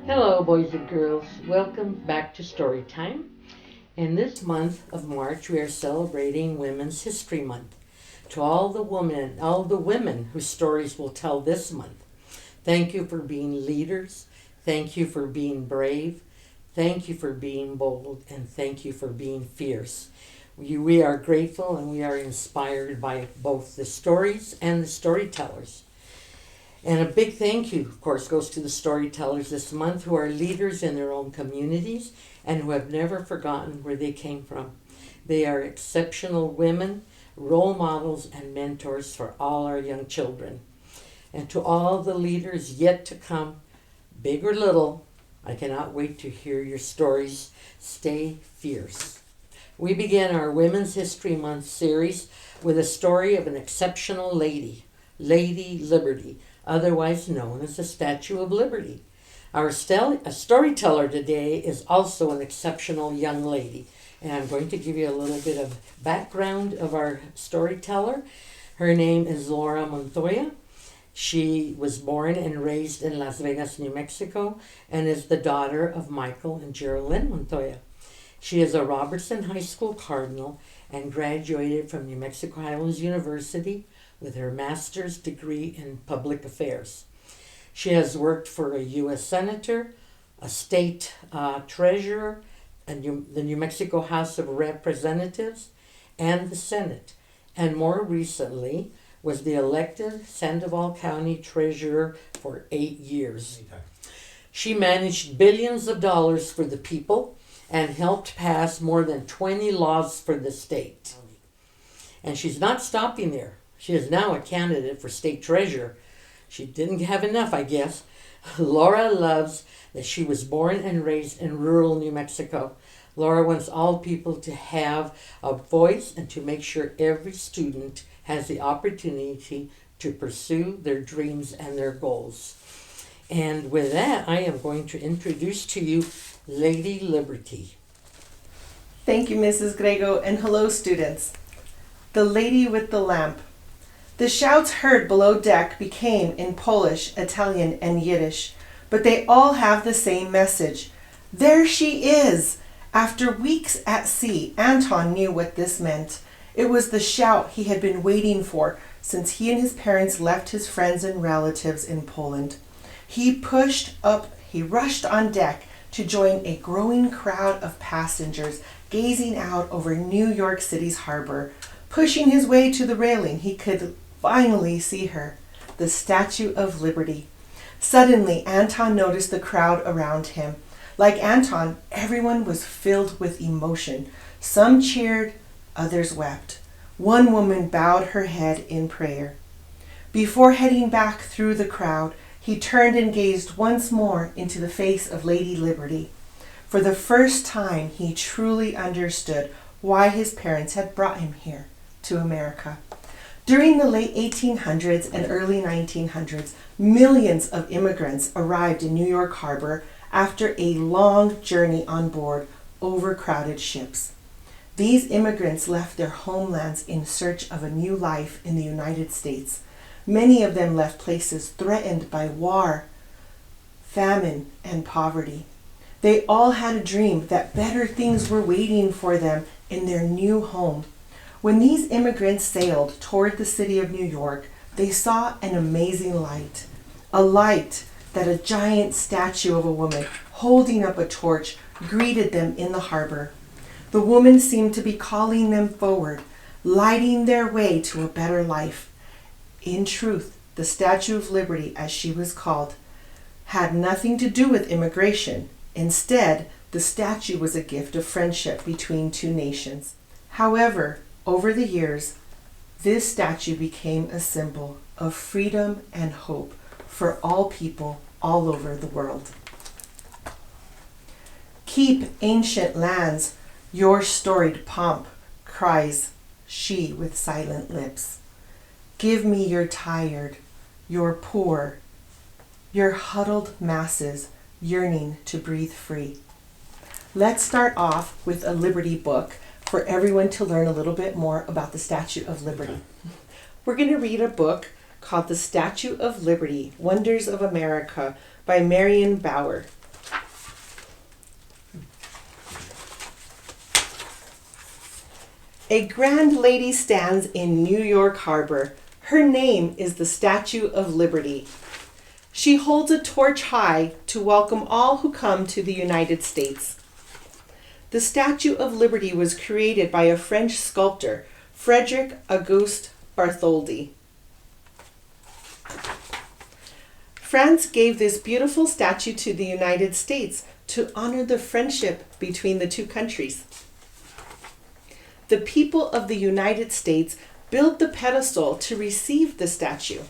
Hello, boys and girls. Welcome back to Storytime. In this month of March, we are celebrating Women's History Month. To all the women whose stories we'll tell this month, thank you for being leaders. Thank you for being brave. Thank you for being bold. And thank you for being fierce. We are grateful and we are inspired by both the stories and the storytellers. And a big thank you, of course, goes to the storytellers this month who are leaders in their own communities and who have never forgotten where they came from. They are exceptional women, role models, and mentors for all our young children. And to all the leaders yet to come, big or little, I cannot wait to hear your stories. Stay fierce. We begin our Women's History Month series with a story of an exceptional lady, Lady Liberty, otherwise known as the Statue of Liberty. Our storyteller today is also an exceptional young lady, and I'm going to give you a little bit of background of our storyteller. Her name is Laura Montoya. She was born and raised in Las Vegas, New Mexico, and is the daughter of Michael and Geraldine Montoya. She is a Robertson High School Cardinal and graduated from New Mexico Highlands University with her master's degree in public affairs. She has worked for a U.S. Senator, a state treasurer, and the New Mexico House of Representatives, and the Senate, and more recently was the elected Sandoval County treasurer for 8 years. She managed billions of dollars for the people and helped pass more than 20 laws for the state. And she's not stopping there. She is now a candidate for state treasurer. She didn't have enough, I guess. Laura loves that she was born and raised in rural New Mexico. Laura wants all people to have a voice and to make sure every student has the opportunity to pursue their dreams and their goals. And with that, I am going to introduce to you Lady Liberty. Thank you, Mrs. Griego, and hello, students. The Lady with the Lamp. The shouts heard below deck became in Polish, Italian, and Yiddish, but they all have the same message. There she is! After weeks at sea, Anton knew what this meant. It was the shout he had been waiting for since he and his parents left his friends and relatives in Poland. He rushed on deck to join a growing crowd of passengers gazing out over New York City's harbor. Pushing his way to the railing, he could finally see her, the Statue of Liberty. Suddenly, Anton noticed the crowd around him. Like Anton, everyone was filled with emotion. Some cheered, others wept. One woman bowed her head in prayer. Before heading back through the crowd, he turned and gazed once more into the face of Lady Liberty. For the first time, he truly understood why his parents had brought him here to America. During the late 1800s and early 1900s, millions of immigrants arrived in New York Harbor after a long journey on board overcrowded ships. These immigrants left their homelands in search of a new life in the United States. Many of them left places threatened by war, famine, and poverty. They all had a dream that better things were waiting for them in their new home. When these immigrants sailed toward the city of New York, they saw an amazing light. A light that a giant statue of a woman holding up a torch greeted them in the harbor. The woman seemed to be calling them forward, lighting their way to a better life. In truth, the Statue of Liberty, as she was called, had nothing to do with immigration. Instead, the statue was a gift of friendship between two nations. However, over the years, this statue became a symbol of freedom and hope for all people all over the world. Keep ancient lands your storied pomp, cries she with silent lips. Give me your tired, your poor, your huddled masses yearning to breathe free. Let's start off with a Liberty book for everyone to learn a little bit more about the Statue of Liberty. We're going to read a book called The Statue of Liberty, Wonders of America by Marion Bauer. A grand lady stands in New York Harbor. Her name is the Statue of Liberty. She holds a torch high to welcome all who come to the United States. The Statue of Liberty was created by a French sculptor, Frederic Auguste Bartholdi. France gave this beautiful statue to the United States to honor the friendship between the two countries. The people of the United States built the pedestal to receive the statue.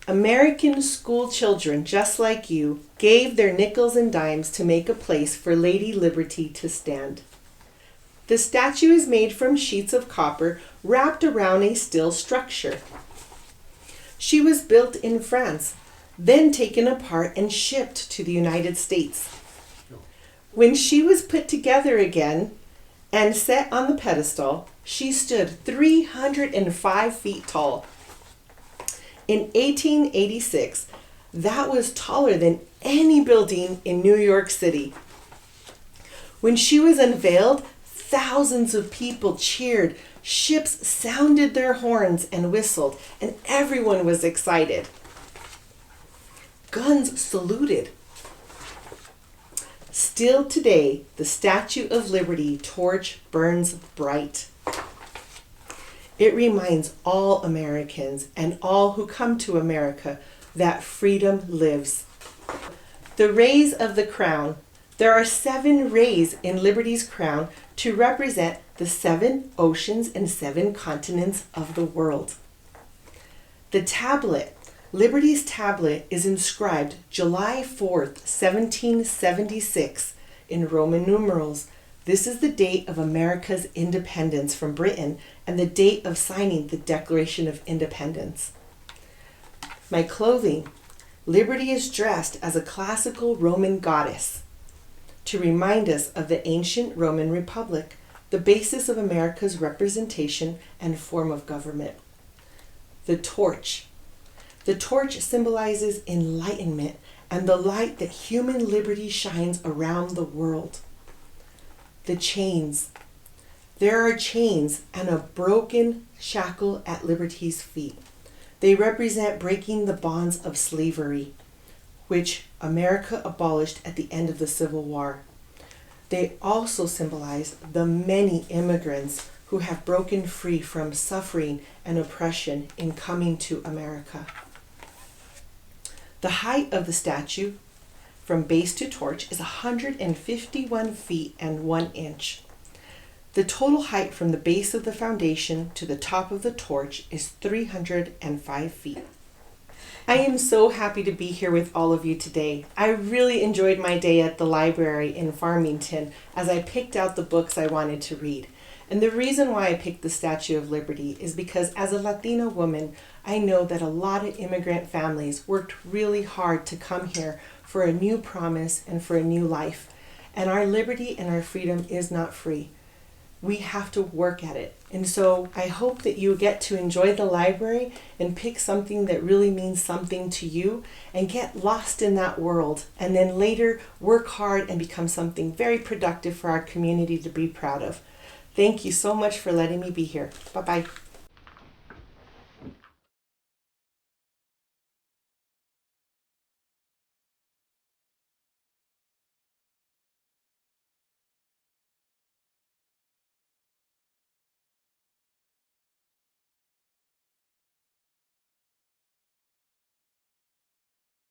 American school children, just like you, gave their nickels and dimes to make a place for Lady Liberty to stand. The statue is made from sheets of copper wrapped around a steel structure. She was built in France, then taken apart and shipped to the United States. When she was put together again and set on the pedestal, she stood 305 feet tall. In 1886, that was taller than any building in New York City. When she was unveiled, thousands of people cheered, ships sounded their horns and whistled, and everyone was excited. Guns saluted. Still today, the Statue of Liberty torch burns bright. It reminds all Americans and all who come to America that freedom lives. The rays of the crown. There are 7 rays in Liberty's crown to represent the 7 oceans and 7 continents of the world. The tablet, Liberty's tablet, is inscribed July 4th, 1776 in Roman numerals. This is the date of America's independence from Britain and the date of signing the Declaration of Independence. My clothing, Liberty is dressed as a classical Roman goddess to remind us of the ancient Roman Republic, the basis of America's representation and form of government. The torch. The torch symbolizes enlightenment and the light that human liberty shines around the world. The chains. There are chains and a broken shackle at Liberty's feet. They represent breaking the bonds of slavery, which America abolished at the end of the Civil War. They also symbolize the many immigrants who have broken free from suffering and oppression in coming to America. The height of the statue from base to torch is 151 feet and 1 inch. The total height from the base of the foundation to the top of the torch is 305 feet. I am so happy to be here with all of you today. I really enjoyed my day at the library in Farmington as I picked out the books I wanted to read. And the reason why I picked the Statue of Liberty is because as a Latina woman, I know that a lot of immigrant families worked really hard to come here for a new promise and for a new life. And our liberty and our freedom is not free. We have to work at it. And so I hope that you get to enjoy the library and pick something that really means something to you and get lost in that world. And then later work hard and become something very productive for our community to be proud of. Thank you so much for letting me be here. Bye-bye.